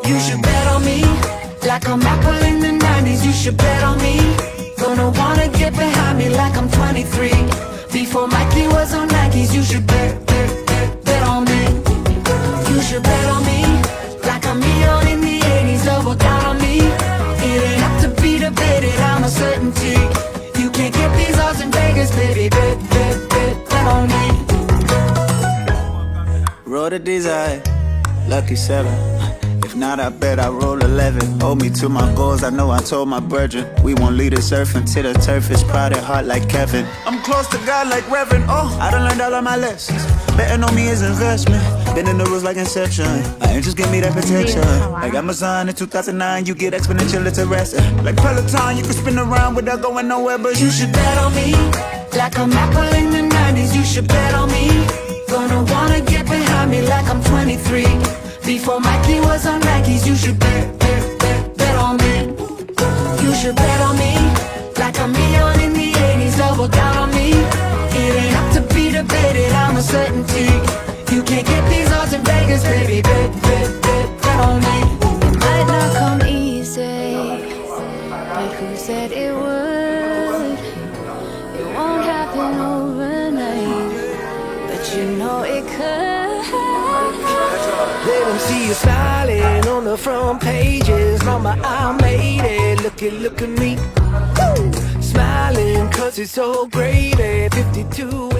You should bet on me, like I'm Apple in the 90s. You should bet on me. Gonna wanna get behind me like I'm 23. Before Mikey was on Nikes. You should bet on me. You should bet on me, like I'm Neon in the 80s. Double down on me. It ain't up to be debated, I'm a certainty. You can't get these odds in Vegas, baby. Bet on me. Roll the desire, lucky 7. If not, I bet I roll 11. Hold me to my goals, I know I told my brethren. We won't leave this earth until the turf is proud at heart like Kevin. I'm close to God like Reverend, oh, I done learned all of my lessons. Betting on me is investment, been in the rules like Inception. I ain't just give me that protection. Like Amazon in 2009, you get exponential interest. Like Peloton, you can spin around without going nowhere, but you should bet on me, like I'm Apple in the 90s. You should bet on me. Gonna wanna get behind me like I'm 23. Before Mikey was on Nikes. You should bet on me. You should bet on me, like I'm Neon in the 80s. Double down on me. It ain't up to be debated, I'm a certainty. You can't get these odds in Vegas, baby. Bet on me. It might not come easy, but who said it would? It won't happen overnight, but you know it could. Let them see you smiling on the front pages. Mama, I made it. Look at me. Woo! Smiling 'cause it's so great at 52.